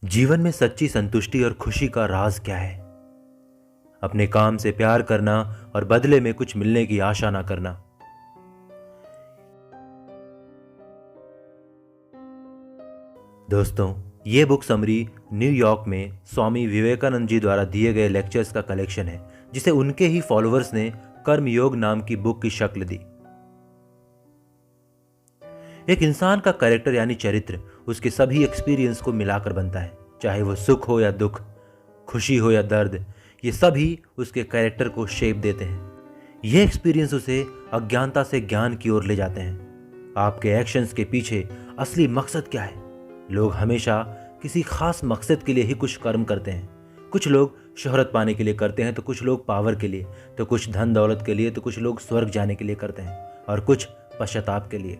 जीवन में सच्ची संतुष्टि और खुशी का राज क्या है? अपने काम से प्यार करना और बदले में कुछ मिलने की आशा ना करना। दोस्तों, ये बुक समरी न्यूयॉर्क में स्वामी विवेकानंद जी द्वारा दिए गए लेक्चर्स का कलेक्शन है, जिसे उनके ही फॉलोअर्स ने कर्मयोग नाम की बुक की शक्ल दी। एक इंसान का कैरेक्टर यानी चरित्र उसके सभी एक्सपीरियंस को मिलाकर बनता है, चाहे वो सुख हो या दुख, खुशी हो या दर्द। ये सभी उसके कैरेक्टर को शेप देते हैं। ये एक्सपीरियंस उसे अज्ञानता से ज्ञान की ओर ले जाते हैं। आपके एक्शंस के पीछे असली मकसद क्या है? लोग हमेशा किसी खास मकसद के लिए ही कुछ कर्म करते हैं। कुछ लोग शोहरत पाने के लिए करते हैं, तो कुछ लोग पावर के लिए, तो कुछ धन दौलत के लिए, तो कुछ लोग स्वर्ग जाने के लिए करते हैं, और कुछ पश्चाताप के लिए।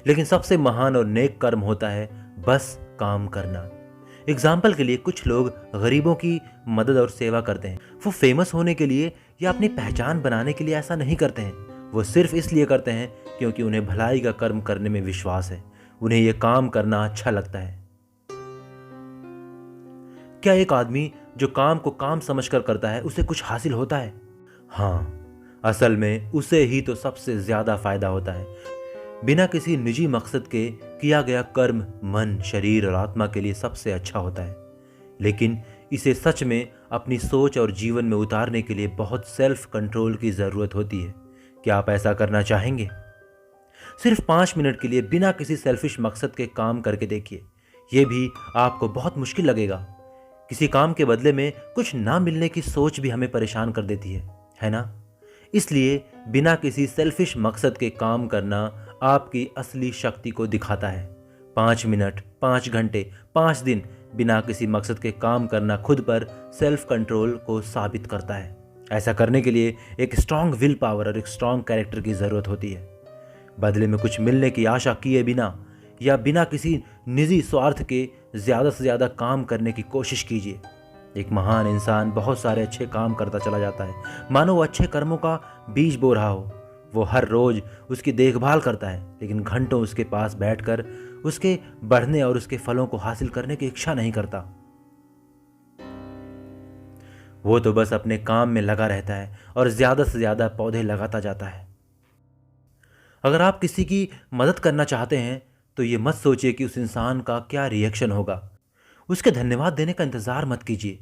लेकिन सबसे महान और नेक कर्म होता है बस काम करना। एग्जाम्पल के लिए, कुछ लोग गरीबों की मदद और सेवा करते हैं। वो फेमस होने के लिए या अपनी पहचान बनाने के लिए ऐसा नहीं करते हैं। वो सिर्फ इसलिए करते हैं क्योंकि उन्हें भलाई का कर्म करने में विश्वास है। उन्हें यह काम करना अच्छा लगता है। क्या एक आदमी जो काम को काम समझकर करता है उसे कुछ हासिल होता है? हाँ, असल में उसे ही तो सबसे ज्यादा फायदा होता है। बिना किसी निजी मकसद के किया गया कर्म मन, शरीर और आत्मा के लिए सबसे अच्छा होता है। लेकिन इसे सच में अपनी सोच और जीवन में उतारने के लिए बहुत सेल्फ कंट्रोल की ज़रूरत होती है। क्या आप ऐसा करना चाहेंगे? सिर्फ 5 मिनट के लिए बिना किसी सेल्फिश मकसद के काम करके देखिए। यह भी आपको बहुत मुश्किल लगेगा। किसी काम के बदले में कुछ ना मिलने की सोच भी हमें परेशान कर देती है ना? इसलिए बिना किसी सेल्फिश मकसद के काम करना आपकी असली शक्ति को दिखाता है। 5 मिनट, 5 घंटे, 5 दिन बिना किसी मकसद के काम करना खुद पर सेल्फ कंट्रोल को साबित करता है। ऐसा करने के लिए एक स्ट्रांग विल पावर और एक स्ट्रांग कैरेक्टर की ज़रूरत होती है। बदले में कुछ मिलने की आशा किए बिना या बिना किसी निजी स्वार्थ के ज़्यादा से ज़्यादा काम करने की कोशिश कीजिए। एक महान इंसान बहुत सारे अच्छे काम करता चला जाता है, मानो वो अच्छे कर्मों का बीज बो रहा हो। वो हर रोज उसकी देखभाल करता है, लेकिन घंटों उसके पास बैठकर उसके बढ़ने और उसके फलों को हासिल करने की इच्छा नहीं करता। वो तो बस अपने काम में लगा रहता है और ज्यादा से ज्यादा पौधे लगाता जाता है। अगर आप किसी की मदद करना चाहते हैं तो ये मत सोचिए कि उस इंसान का क्या रिएक्शन होगा। उसके धन्यवाद देने का इंतज़ार मत कीजिए।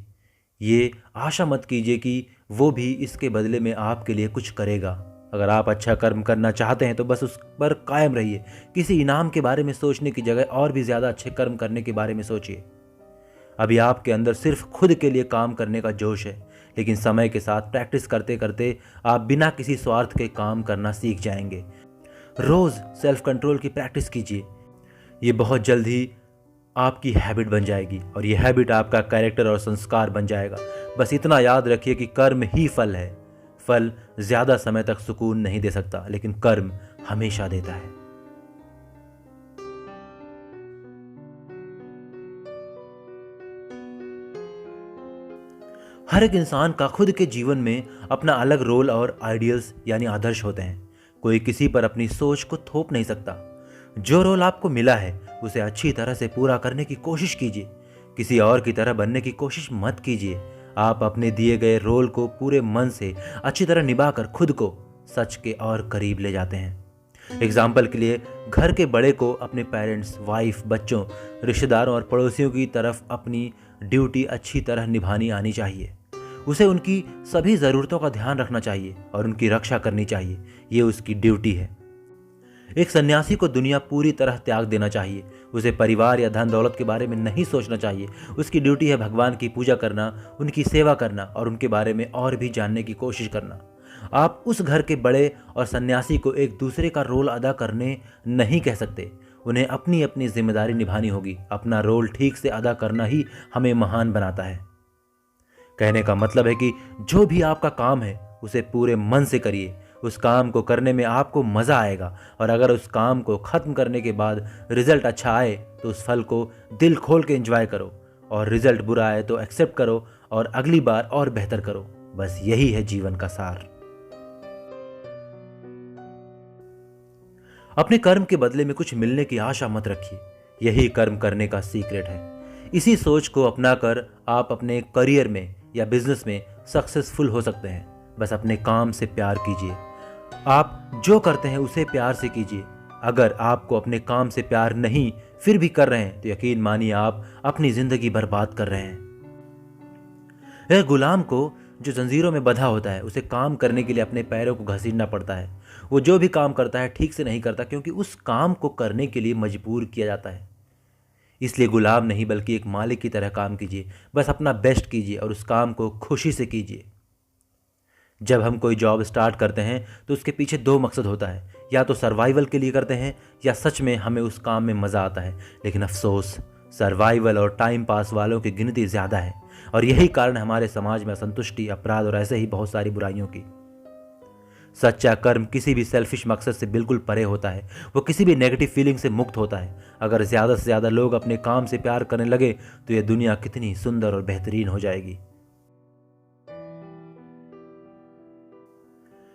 ये आशा मत कीजिए कि वो भी इसके बदले में आपके लिए कुछ करेगा। अगर आप अच्छा कर्म करना चाहते हैं तो बस उस पर कायम रहिए। किसी इनाम के बारे में सोचने की जगह और भी ज़्यादा अच्छे कर्म करने के बारे में सोचिए। अभी आपके अंदर सिर्फ खुद के लिए काम करने का जोश है, लेकिन समय के साथ प्रैक्टिस करते करते आप बिना किसी स्वार्थ के काम करना सीख जाएंगे। रोज़ सेल्फ कंट्रोल की प्रैक्टिस कीजिए। ये बहुत जल्द ही आपकी हैबिट बन जाएगी और ये हैबिट आपका कैरेक्टर और संस्कार बन जाएगा। बस इतना याद रखिए कि कर्म ही फल है। फल ज्यादा समय तक सुकून नहीं दे सकता, लेकिन कर्म हमेशा देता है। हर एक इंसान का खुद के जीवन में अपना अलग रोल और आइडियल्स यानी आदर्श होते हैं। कोई किसी पर अपनी सोच को थोप नहीं सकता। जो रोल आपको मिला है उसे अच्छी तरह से पूरा करने की कोशिश कीजिए। किसी और की तरह बनने की कोशिश मत कीजिए। आप अपने दिए गए रोल को पूरे मन से अच्छी तरह निभाकर खुद को सच के और करीब ले जाते हैं। एग्जाम्पल के लिए, घर के बड़े को अपने पेरेंट्स, वाइफ, बच्चों, रिश्तेदारों और पड़ोसियों की तरफ अपनी ड्यूटी अच्छी तरह निभानी आनी चाहिए। उसे उनकी सभी ज़रूरतों का ध्यान रखना चाहिए और उनकी रक्षा करनी चाहिए। ये उसकी ड्यूटी है। एक सन्यासी को दुनिया पूरी तरह त्याग देना चाहिए। उसे परिवार या धन दौलत के बारे में नहीं सोचना चाहिए। उसकी ड्यूटी है भगवान की पूजा करना, उनकी सेवा करना और उनके बारे में और भी जानने की कोशिश करना। आप उस घर के बड़े और सन्यासी को एक दूसरे का रोल अदा करने नहीं कह सकते। उन्हें अपनी अपनी जिम्मेदारी निभानी होगी। अपना रोल ठीक से अदा करना ही हमें महान बनाता है। कहने का मतलब है कि जो भी आपका काम है उसे पूरे मन से करिए। उस काम को करने में आपको मज़ा आएगा, और अगर उस काम को ख़त्म करने के बाद रिजल्ट अच्छा आए तो उस फल को दिल खोल के एंजॉय करो, और रिजल्ट बुरा आए तो एक्सेप्ट करो और अगली बार और बेहतर करो। बस यही है जीवन का सार। अपने कर्म के बदले में कुछ मिलने की आशा मत रखिए। यही कर्म करने का सीक्रेट है। इसी सोच को अपनाकर आप अपने करियर में या बिजनेस में सक्सेसफुल हो सकते हैं। बस अपने काम से प्यार कीजिए। आप जो करते हैं उसे प्यार से कीजिए। अगर आपको अपने काम से प्यार नहीं फिर भी कर रहे हैं तो यकीन मानिए आप अपनी जिंदगी बर्बाद कर रहे हैं। एक गुलाम को जो जंजीरों में बंधा होता है उसे काम करने के लिए अपने पैरों को घसीटना पड़ता है। वो जो भी काम करता है ठीक से नहीं करता क्योंकि उस काम को करने के लिए मजबूर किया जाता है। इसलिए गुलाम नहीं बल्कि एक मालिक की तरह काम कीजिए। बस अपना बेस्ट कीजिए और उस काम को खुशी से कीजिए। जब हम कोई जॉब स्टार्ट करते हैं तो उसके पीछे दो मकसद होता है, या तो सर्वाइवल के लिए करते हैं या सच में हमें उस काम में मज़ा आता है। लेकिन अफसोस, सर्वाइवल और टाइम पास वालों की गिनती ज़्यादा है और यही कारण हमारे समाज में असंतुष्टि, अपराध और ऐसे ही बहुत सारी बुराइयों की। सच्चा कर्म किसी भी सेल्फिश मकसद से बिल्कुल परे होता है। वो किसी भी नेगेटिव फीलिंग से मुक्त होता है। अगर ज़्यादा से ज़्यादा लोग अपने काम से प्यार करने लगे तो ये दुनिया कितनी सुंदर और बेहतरीन हो जाएगी।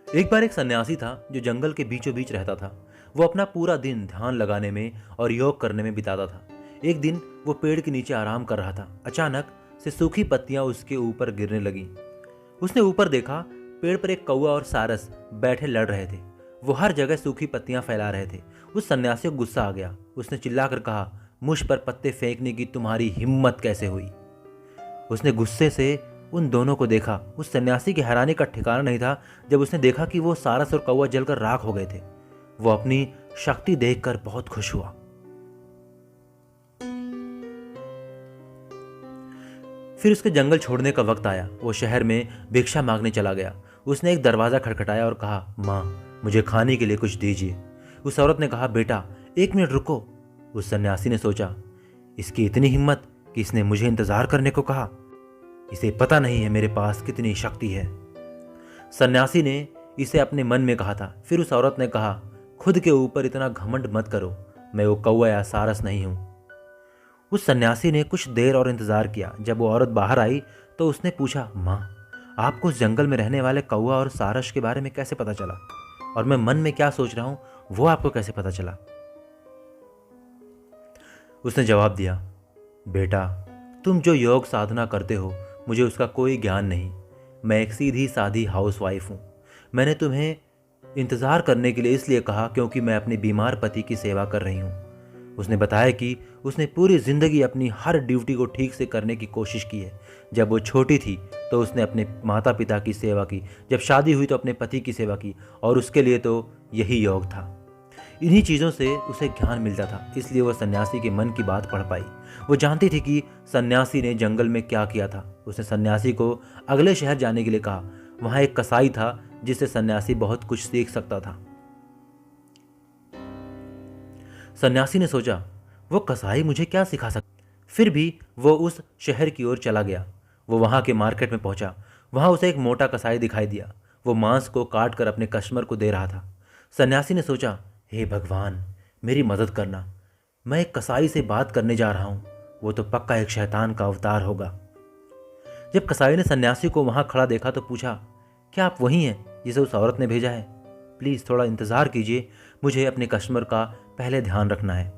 एक बार एक सन्यासी था जो जंगल के बीचों बीच रहता था। वो अपना पूरा दिन ध्यान लगाने में और योग करने में बिताता था। एक दिन वो पेड़ के नीचे आराम कर रहा था। अचानक से सूखी पत्तियां उसके ऊपर गिरने लगीं। उसने ऊपर देखा, पेड़ पर एक कौवा और सारस बैठे लड़ रहे थे। वो हर जगह सूखी पत्तियां फैला रहे थे। उस सन्यासी को गुस्सा आ गया। उसने चिल्लाकर कहा, मुझ पर पत्ते फेंकने की तुम्हारी हिम्मत कैसे हुई? उसने गुस्से से उन दोनों को देखा। उस सन्यासी की हैरानी का ठिकाना नहीं था जब उसने देखा कि वो सारस और कौवा जलकर राख हो गए थे। वो अपनी शक्ति देखकर बहुत खुश हुआ। फिर उसके जंगल छोड़ने का वक्त आया। वो शहर में भिक्षा मांगने चला गया। उसने एक दरवाजा खटखटाया और कहा, माँ, मुझे खाने के लिए कुछ दीजिए। उस औरत ने कहा, बेटा 1 मिनट रुको। उस सन्यासी ने सोचा, इसकी इतनी हिम्मत कि इसने मुझे इंतजार करने को कहा। इसे पता नहीं है मेरे पास कितनी शक्ति है। सन्यासी ने इसे अपने मन में कहा था। फिर उस औरत ने कहा, खुद के ऊपर इतना घमंड मत करो, मैं वो कौवा या सारस नहीं हूं। उस सन्यासी ने कुछ देर और इंतजार किया। जब वो औरत बाहर आई तो उसने पूछा, माँ, आपको उस जंगल में रहने वाले कौवा और सारस के बारे में कैसे पता चला? और मैं मन में क्या सोच रहा हूं वो आपको कैसे पता चला? उसने जवाब दिया, बेटा, तुम जो योग साधना करते हो मुझे उसका कोई ज्ञान नहीं। मैं एक सीधी सादी हाउसवाइफ हूँ। मैंने तुम्हें इंतज़ार करने के लिए इसलिए कहा क्योंकि मैं अपने बीमार पति की सेवा कर रही हूँ। उसने बताया कि उसने पूरी ज़िंदगी अपनी हर ड्यूटी को ठीक से करने की कोशिश की है। जब वो छोटी थी तो उसने अपने माता पिता की सेवा की, जब शादी हुई तो अपने पति की सेवा की, और उसके लिए तो यही योग था। इन्हीं चीज़ों से उसे ज्ञान मिलता था, इसलिए वह सन्यासी के मन की बात पढ़ पाई। वो जानती थी कि सन्यासी ने जंगल में क्या किया था। उसने सन्यासी को अगले शहर जाने के लिए कहा। वहाँ एक कसाई था जिससे सन्यासी बहुत कुछ सीख सकता था। सन्यासी ने सोचा, वो कसाई मुझे क्या सिखा सकता। फिर भी वो उस शहर की ओर चला गया। वो वहाँ के मार्केट में पहुँचा। वहाँ उसे एक मोटा कसाई दिखाई दिया। वो मांस को काट कर अपने कस्टमर को दे रहा था। सन्यासी ने सोचा, हे भगवान, मेरी मदद करना। मैं एक कसाई से बात करने जा रहा हूँ। वो तो पक्का एक शैतान का अवतार होगा। जब कसाई ने सन्यासी को वहाँ खड़ा देखा तो पूछा, क्या आप वही हैं जिसे उस औरत ने भेजा है? प्लीज़ थोड़ा इंतज़ार कीजिए, मुझे अपने कस्टमर का पहले ध्यान रखना है।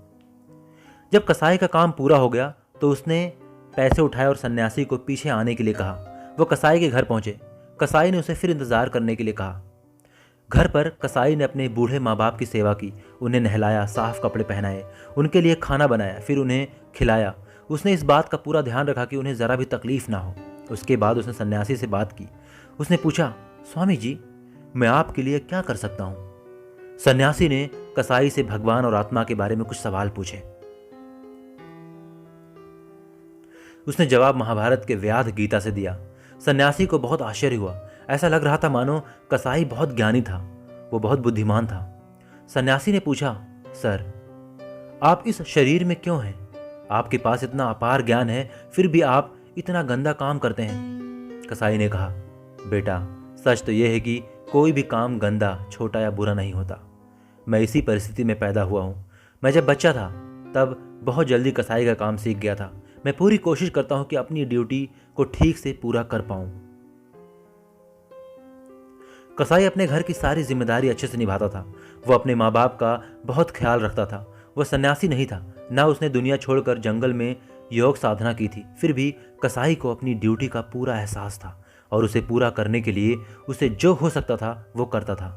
जब कसाई का काम पूरा हो गया तो उसने पैसे उठाए और सन्यासी को पीछे आने के लिए कहा। वो कसाई के घर पहुंचे। कसाई ने उसे फिर इंतज़ार करने के लिए कहा। घर पर कसाई ने अपने बूढ़े माँ बाप की सेवा की, उन्हें नहलाया, साफ कपड़े पहनाए, उनके लिए खाना बनाया, फिर उन्हें खिलाया। उसने इस बात का पूरा ध्यान रखा कि उन्हें ज़रा भी तकलीफ ना हो। उसके बाद उसने सन्यासी से बात की। उसने पूछा, स्वामी जी, मैं आपके लिए क्या कर सकता हूँ? सन्यासी ने कसाई से भगवान और आत्मा के बारे में कुछ सवाल पूछे। उसने जवाब महाभारत के व्याध गीता से दिया। सन्यासी को बहुत आश्चर्य हुआ। ऐसा लग रहा था मानो कसाई बहुत ज्ञानी था, वो बहुत बुद्धिमान था। सन्यासी ने पूछा, सर, आप इस शरीर में क्यों हैं? आपके पास इतना अपार ज्ञान है, फिर भी आप इतना गंदा काम करते हैं। कसाई ने कहा, बेटा, सच तो यह है कि कोई भी काम गंदा, छोटा या बुरा नहीं होता। मैं इसी परिस्थिति में पैदा हुआ हूँ। मैं जब बच्चा था तब बहुत जल्दी कसाई का काम सीख गया था। मैं पूरी कोशिश करता हूँ कि अपनी ड्यूटी को ठीक से पूरा कर पाऊँ। कसाई अपने घर की सारी जिम्मेदारी अच्छे से निभाता था। वो अपने माँ बाप का बहुत ख्याल रखता था। वह सन्यासी नहीं था, ना उसने दुनिया छोड़कर जंगल में योग साधना की थी, फिर भी कसाई को अपनी ड्यूटी का पूरा एहसास था और उसे पूरा करने के लिए उसे जो हो सकता था वो करता था।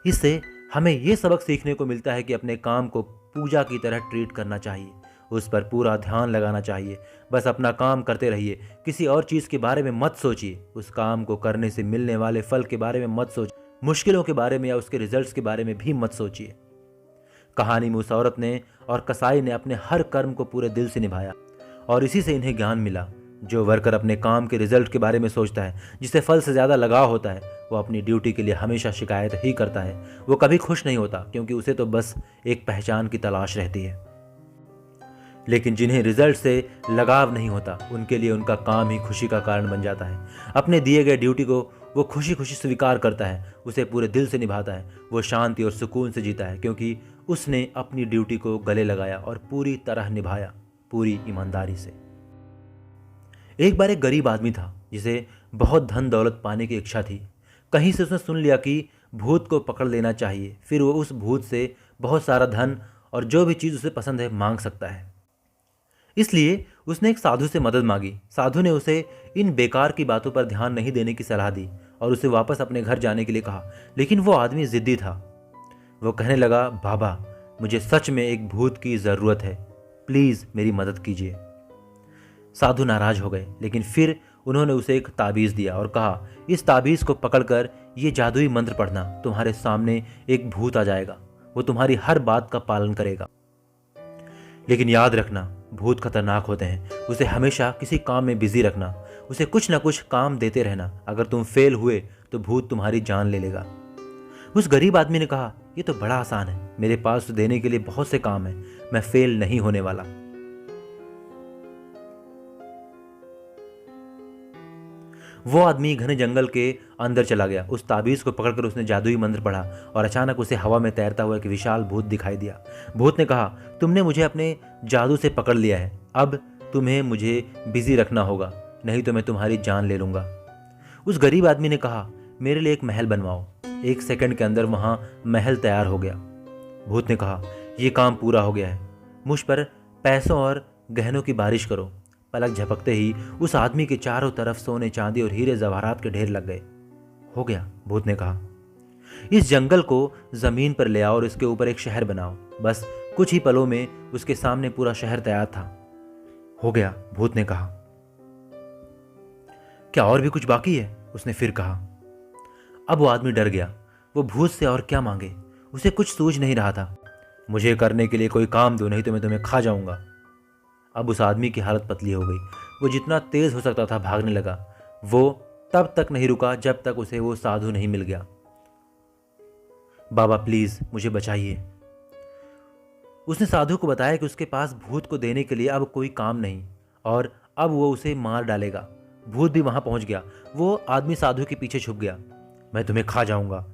इससे हमें ये सबक सीखने को मिलता है कि अपने काम को पूजा की तरह ट्रीट करना चाहिए, उस पर पूरा ध्यान लगाना चाहिए। बस अपना काम करते रहिए, किसी और चीज़ के बारे में मत सोचिए, उस काम को करने से मिलने वाले फल के बारे में मत सोचिए, मुश्किलों के बारे में या उसके रिजल्ट्स के बारे में भी मत सोचिए। कहानी में उस औरत ने और कसाई ने अपने हर कर्म को पूरे दिल से निभाया और इसी से इन्हें ज्ञान मिला। जो वर्कर अपने काम के रिजल्ट के बारे में सोचता है, जिसे फल से ज़्यादा लगाव होता है, वो अपनी ड्यूटी के लिए हमेशा शिकायत ही करता है। वो कभी खुश नहीं होता, क्योंकि उसे तो बस एक पहचान की तलाश रहती है। लेकिन जिन्हें रिजल्ट से लगाव नहीं होता, उनके लिए उनका काम ही खुशी का कारण बन जाता है। अपने दिए गए ड्यूटी को वो खुशी खुशी स्वीकार करता है, उसे पूरे दिल से निभाता है। वो शांति और सुकून से जीता है, क्योंकि उसने अपनी ड्यूटी को गले लगाया और पूरी तरह निभाया, पूरी ईमानदारी से। एक बार एक गरीब आदमी था जिसे बहुत धन दौलत पाने की इच्छा थी। कहीं से उसने सुन लिया कि भूत को पकड़ लेना चाहिए, फिर वो उस भूत से बहुत सारा धन और जो भी चीज़ उसे पसंद है मांग सकता है। इसलिए उसने एक साधु से मदद मांगी। साधु ने उसे इन बेकार की बातों पर ध्यान नहीं देने की सलाह दी और उसे वापस अपने घर जाने के लिए कहा। लेकिन वो आदमी जिद्दी था। वो कहने लगा, बाबा, मुझे सच में एक भूत की ज़रूरत है, प्लीज़ मेरी मदद कीजिए। साधु नाराज हो गए, लेकिन फिर उन्होंने उसे एक ताबीज़ दिया और कहा, इस ताबीज़ को पकड़कर ये जादुई मंत्र पढ़ना, तुम्हारे सामने एक भूत आ जाएगा, वो तुम्हारी हर बात का पालन करेगा। लेकिन याद रखना, भूत खतरनाक होते हैं, उसे हमेशा किसी काम में बिजी रखना, उसे कुछ ना कुछ काम देते रहना। अगर तुम फेल हुए तो भूत तुम्हारी जान ले लेगा। उस गरीब आदमी ने कहा, ये तो बड़ा आसान है, मेरे पास तो देने के लिए बहुत से काम हैं, मैं फेल नहीं होने वाला। वो आदमी घने जंगल के अंदर चला गया। उस ताबीज़ को पकड़कर उसने जादुई मंत्र पढ़ा और अचानक उसे हवा में तैरता हुआ एक विशाल भूत दिखाई दिया। भूत ने कहा, तुमने मुझे अपने जादू से पकड़ लिया है, अब तुम्हें मुझे बिजी रखना होगा, नहीं तो मैं तुम्हारी जान ले लूँगा। उस गरीब आदमी ने कहा, मेरे लिए एक महल बनवाओ। 1 सेकंड के अंदर वहाँ महल तैयार हो गया। भूत ने कहा, यह काम पूरा हो गया है, मुझ पर पैसों और गहनों की बारिश करो। पलक झपकते ही उस आदमी के चारों तरफ सोने चांदी और हीरे जवाहरात के ढेर लग गए। हो गया, भूत ने कहा, इस जंगल को जमीन पर ले आओ और इसके ऊपर एक शहर बनाओ। बस कुछ ही पलों में उसके सामने पूरा शहर तैयार था। हो गया, भूत ने कहा। क्या और भी कुछ बाकी है? उसने फिर कहा। अब वो आदमी डर गया। वो भूत से और क्या मांगे, उसे कुछ सूझ नहीं रहा था। मुझे करने के लिए कोई काम दो, नहीं तो मैं तुम्हें खा जाऊंगा। अब उस आदमी की हालत पतली हो गई। वो जितना तेज हो सकता था भागने लगा। वो तब तक नहीं रुका जब तक उसे वो साधु नहीं मिल गया। बाबा प्लीज मुझे बचाइए। उसने साधु को बताया कि उसके पास भूत को देने के लिए अब कोई काम नहीं और अब वो उसे मार डालेगा। भूत भी वहां पहुंच गया। वो आदमी साधु के पीछे छुप गया। मैं तुम्हें खा जाऊंगा।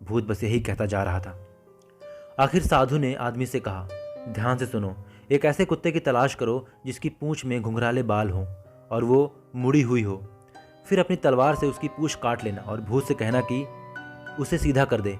भूत बस यही कहता जा रहा था। आखिर साधु ने आदमी से कहा, ध्यान से सुनो, एक ऐसे कुत्ते की तलाश करो जिसकी पूंछ में घुंघराले बाल हों और वो मुड़ी हुई हो। फिर अपनी तलवार से उसकी पूंछ काट लेना और भूत से कहना कि उसे सीधा कर दे।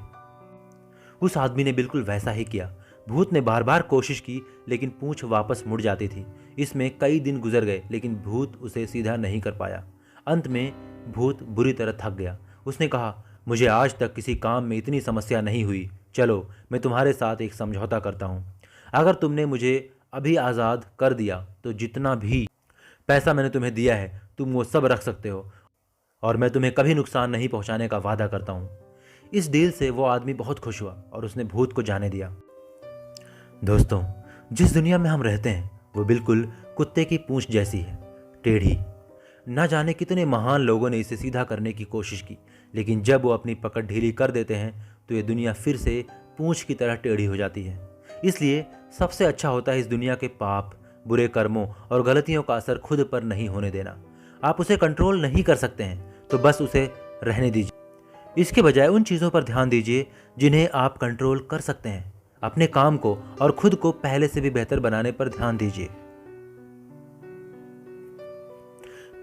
उस आदमी ने बिल्कुल वैसा ही किया। भूत ने बार बार कोशिश की, लेकिन पूंछ वापस मुड़ जाती थी। इसमें कई दिन गुजर गए, लेकिन भूत उसे सीधा नहीं कर पाया। अंत में भूत बुरी तरह थक गया। उसने कहा, मुझे आज तक किसी काम में इतनी समस्या नहीं हुई। चलो मैं तुम्हारे साथ एक समझौता करता हूँ। अगर तुमने मुझे अभी आज़ाद कर दिया तो जितना भी पैसा मैंने तुम्हें दिया है तुम वो सब रख सकते हो और मैं तुम्हें कभी नुकसान नहीं पहुंचाने का वादा करता हूं। इस डील से वो आदमी बहुत खुश हुआ और उसने भूत को जाने दिया। दोस्तों, जिस दुनिया में हम रहते हैं वो बिल्कुल कुत्ते की पूंछ जैसी है, टेढ़ी। न जाने कितने महान लोगों ने इसे सीधा करने की कोशिश की, लेकिन जब वो अपनी पकड़ ढीली कर देते हैं तो ये दुनिया फिर से पूंछ की तरह टेढ़ी हो जाती है। इसलिए सबसे अच्छा होता है इस दुनिया के पाप, बुरे कर्मों और गलतियों का असर खुद पर नहीं होने देना। आप उसे कंट्रोल नहीं कर सकते हैं तो बस उसे रहने दीजिए। इसके बजाय उन चीज़ों पर ध्यान दीजिए जिन्हें आप कंट्रोल कर सकते हैं। अपने काम को और खुद को पहले से भी बेहतर बनाने पर ध्यान दीजिए।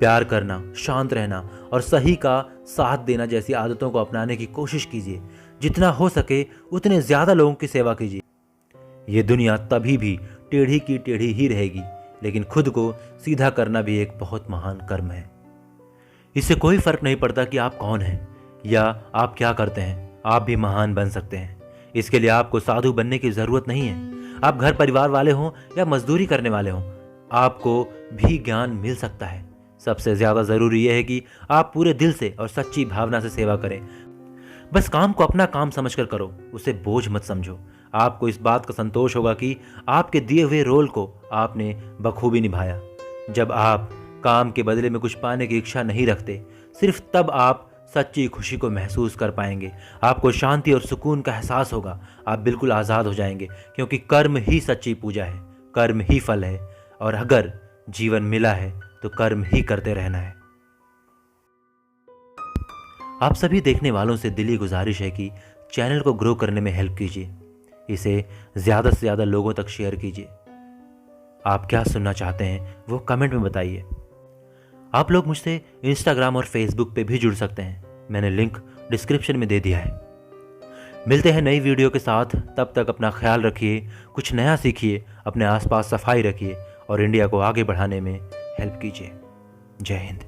प्यार करना, शांत रहना और सही का साथ देना जैसी आदतों को अपनाने की कोशिश कीजिए। जितना हो सके उतने ज्यादा लोगों की सेवा कीजिए। ये दुनिया तभी भी टेढ़ी की टेढ़ी ही रहेगी लेकिन खुद को सीधा करना भी एक बहुत महान कर्म है। इससे कोई फर्क नहीं पड़ता कि आप कौन हैं या आप क्या करते हैं, आप भी महान बन सकते हैं। इसके लिए आपको साधु बनने की जरूरत नहीं है। आप घर परिवार वाले हों या मजदूरी करने वाले हों, आपको भी ज्ञान मिल सकता है। सबसे ज्यादा जरूरी यह है कि आप पूरे दिल से और सच्ची भावना से सेवा करें। बस काम को अपना काम समझकर करो, उसे बोझ मत समझो। आपको इस बात का संतोष होगा कि आपके दिए हुए रोल को आपने बखूबी निभाया। जब आप काम के बदले में कुछ पाने की इच्छा नहीं रखते, सिर्फ तब आप सच्ची खुशी को महसूस कर पाएंगे। आपको शांति और सुकून का एहसास होगा। आप बिल्कुल आज़ाद हो जाएंगे, क्योंकि कर्म ही सच्ची पूजा है, कर्म ही फल है। और अगर जीवन मिला है तो कर्म ही करते रहना है। आप सभी देखने वालों से दिली गुजारिश है कि चैनल को ग्रो करने में हेल्प कीजिए, इसे ज़्यादा से ज़्यादा लोगों तक शेयर कीजिए। आप क्या सुनना चाहते हैं वो कमेंट में बताइए। आप लोग मुझसे इंस्टाग्राम और फेसबुक पे भी जुड़ सकते हैं, मैंने लिंक डिस्क्रिप्शन में दे दिया है। मिलते हैं नई वीडियो के साथ, तब तक अपना ख्याल रखिए, कुछ नया सीखिए, अपने आसपास सफाई रखिए और इंडिया को आगे बढ़ाने में हेल्प कीजिए। जय हिंद।